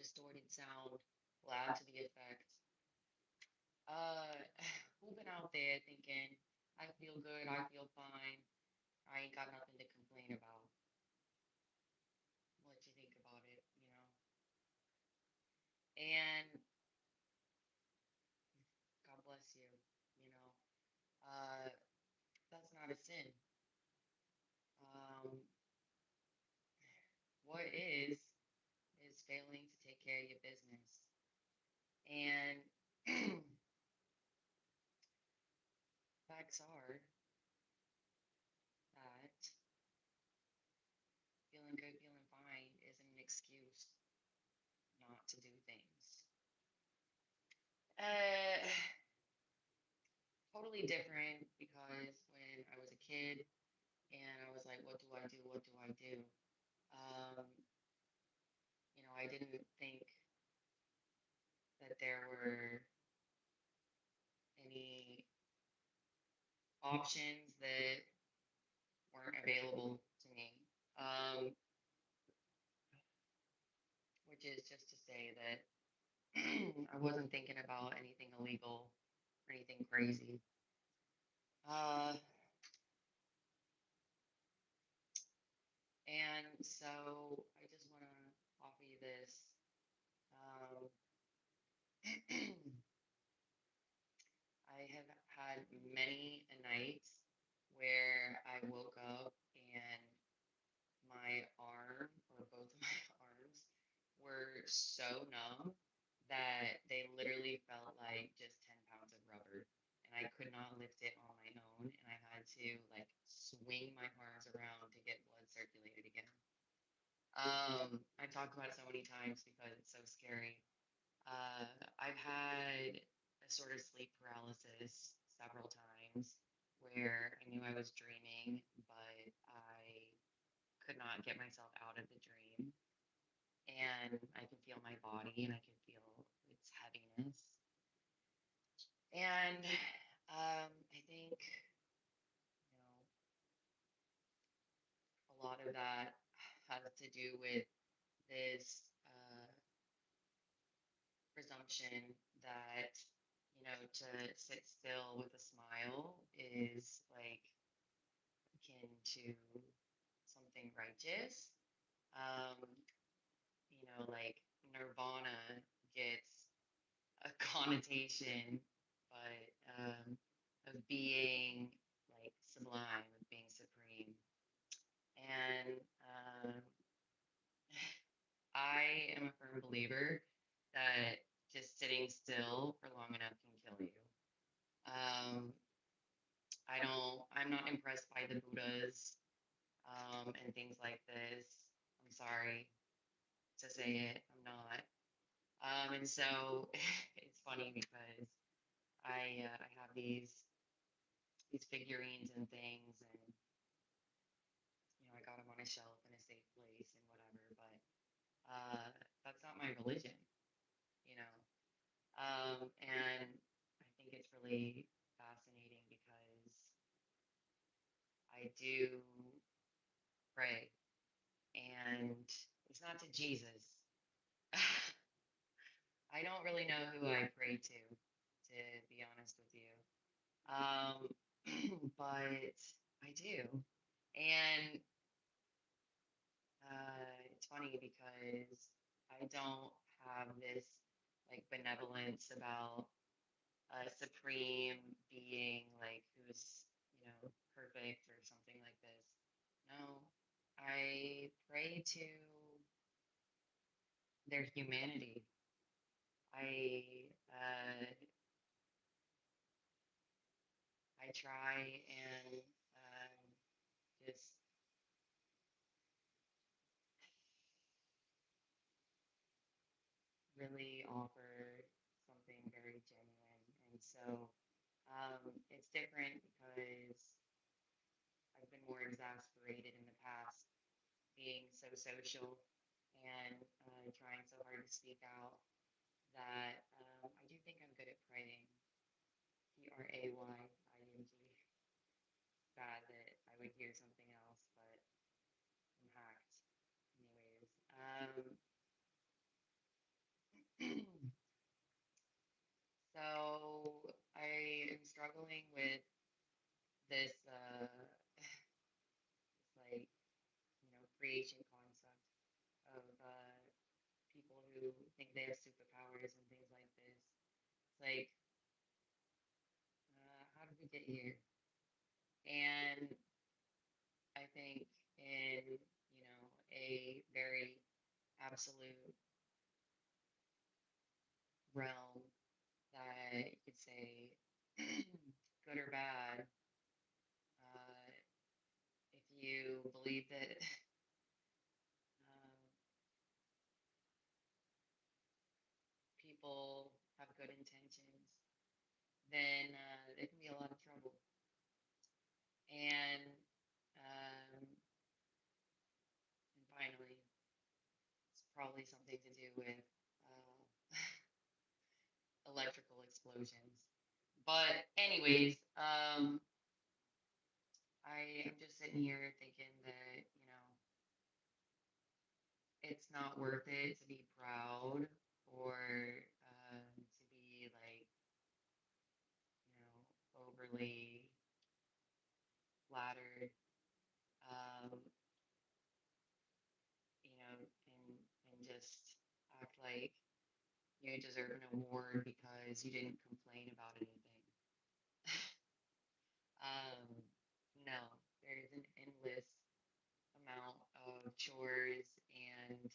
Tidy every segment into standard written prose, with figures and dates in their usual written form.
distorted sound will add to the effect. Uh, who been out there thinking, I feel good, I feel fine, I ain't got nothing to complain about. What you think about it, you know? And God bless you, you know? Uh, that's not a sin. Um, what is failing to take care of your business. And facts are that feeling good, feeling fine isn't an excuse not to do things. Uh, totally different because when I was a kid and I was like, what do I do? What do I do? Um, I didn't think that there were any options that weren't available to me. Which is just to say that I wasn't thinking about anything illegal or anything crazy. Uh, and so I just want to offer you this. Um, I have had many a nights where I woke up and my arm or both of my arms were so numb that they literally felt like just 10 pounds of rubber. And I could not lift it on my own. And I had to like swing my arms around to get blood circulated again. I've talked about it so many times because it's so scary. Uh, I've had a sort of sleep paralysis several times where I knew I was dreaming, but I could not get myself out of the dream. And I can feel my body and I can feel its heaviness. And I think, you know, a lot of that has to do with this presumption that, to sit still with a smile is like akin to something righteous. Um, like nirvana gets a connotation, but of being like sublime, of being supreme. And I am a firm believer that just sitting still for long enough can kill you. Um, I'm not impressed by the Buddhas and things like this. I'm sorry to say it, I'm not. And so it's funny because I have these figurines and things, and I got them on a shelf in a safe place and whatever. But that's not my religion, you know. And I think it's really fascinating because I do pray, and it's not to Jesus. I don't really know who I pray to be honest with you. Um, but I do. And it's funny because I don't have this like benevolence about a supreme being like who's, perfect or something like this. No, I pray to their humanity. I try and just really offer something very genuine. And so it's different because I've been more exasperated in the past, being so social and trying so hard to speak out that I do think I'm good at praying. Praying. Bad that I would hear something else, but I'm hacked. Anyways, struggling with this this like creation concept of people who think they have superpowers and things like this. It's like, how did we get here? And I think in a very absolute realm that you could say good or bad, uh, if you believe that um, people have good intentions, then there can be a lot of trouble. And and finally, it's probably something to do with electrical explosions. But anyways, I am just sitting here thinking that it's not worth it to be proud or to be like overly flattered, um, and just act like you deserve an award because you didn't complain about anything. um, no, there is an endless amount of chores and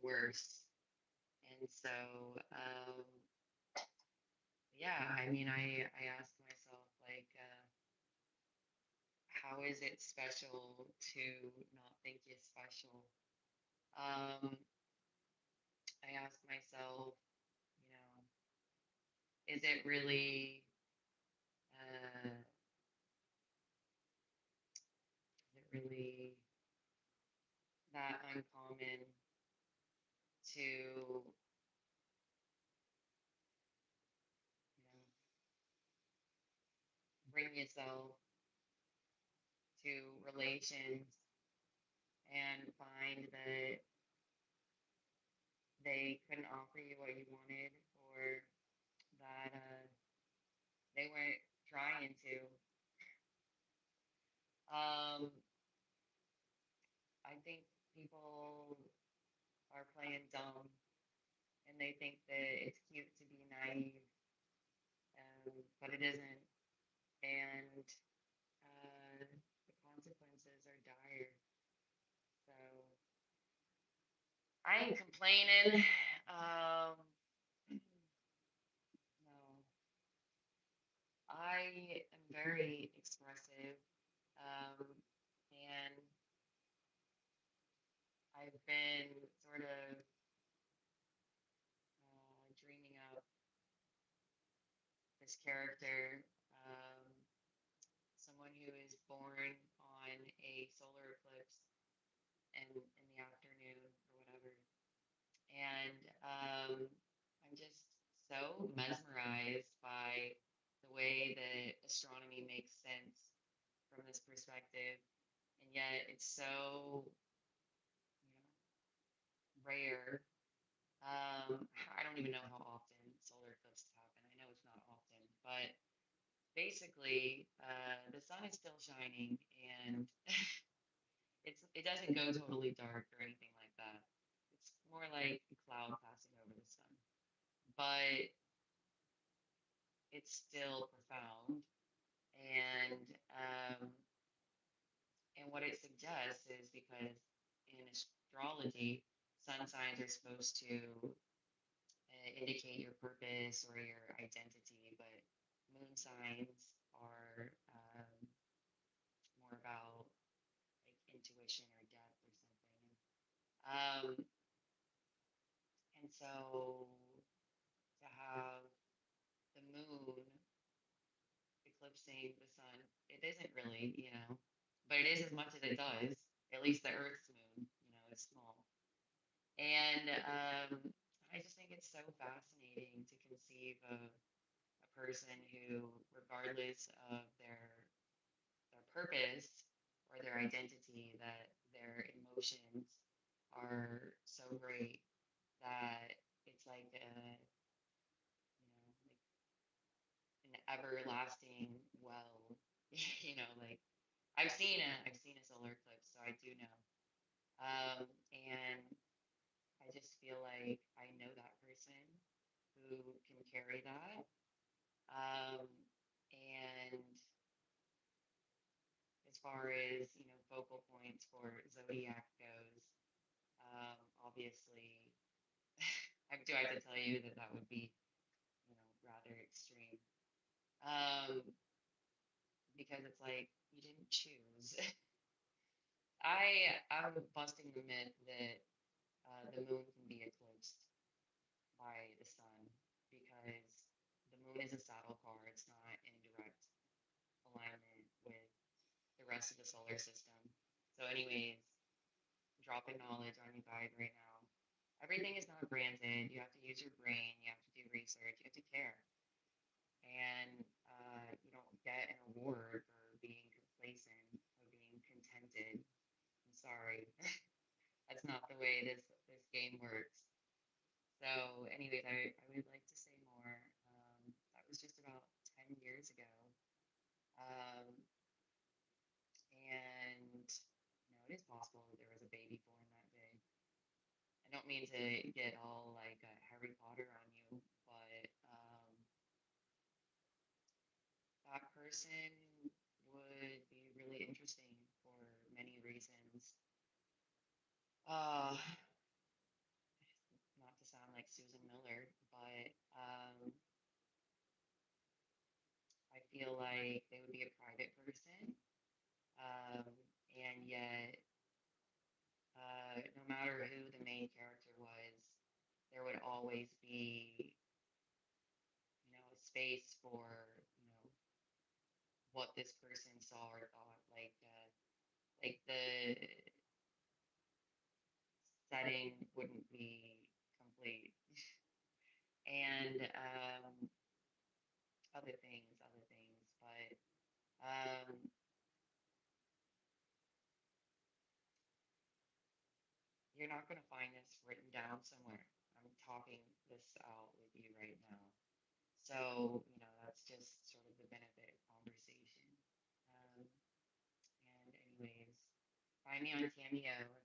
worse. And so, yeah, I mean, I ask myself, like, how is it special to not think it's special? Um, I ask myself, you know, is it really, uh, that uncommon to, bring yourself to relations and find that they couldn't offer you what you wanted or that they weren't trying to. I think people are playing dumb and they think that it's cute to be naive, but it isn't. And the consequences are dire. So I ain't complaining. Um, no, I am very expressive, and I've been sort of dreaming up this character, um, someone who is born on a solar eclipse in the afternoon or whatever. And I'm just so mesmerized by the way that astronomy makes sense from this perspective. And yet it's so, you know, rare. I don't even know how often solar eclipses happen. I know it's not often, but basically, the sun is still shining, and it doesn't go totally dark or anything like that. It's more like a cloud passing over the sun, but it's still profound. And um, and what it suggests is because in astrology, sun signs are supposed to indicate your purpose or your identity, but moon signs are more about like intuition or depth or something. And so to have the moon eclipsing the sun, it isn't really, but it is as much as it does. At least the Earth's moon, is small. And I just think it's so fascinating to conceive of a person who, regardless of their purpose or their identity, that their emotions are so great that it's like everlasting well. Like I've seen a solar eclipse, so I do know. And I just feel like I know that person who can carry that. Um, and as far as focal points for zodiac goes, obviously, do I have to tell you that that would be rather extreme? Um, because it's like you didn't choose. I'm busting the myth that the moon can be eclipsed by the sun because the moon is a saddle car. It's not in direct alignment with the rest of the solar system. So, anyways, dropping knowledge on you guys right now. Everything is not granted. You have to use your brain. You have to do research. You have to care. And you don't get an award for being complacent or being contented. I'm sorry. That's not the way this game works. So, anyways, I would like to say more. That was just about 10 years ago. Um, and it is possible that there was a baby born that day. I don't mean to get all like Harry Potter on you, but that person would be really interesting for many reasons. Uh, Not to sound like Susan Miller, but I feel like they would be a private person, um, and yet, no matter who the main character was, there would always be, a space for, you know, what this person saw or thought. Like the setting wouldn't be complete, and other things, but you're not going to find this written down somewhere. I'm talking this out with you right now. So, that's just sort of the benefit of conversation. Um, and anyways, find me on Cameo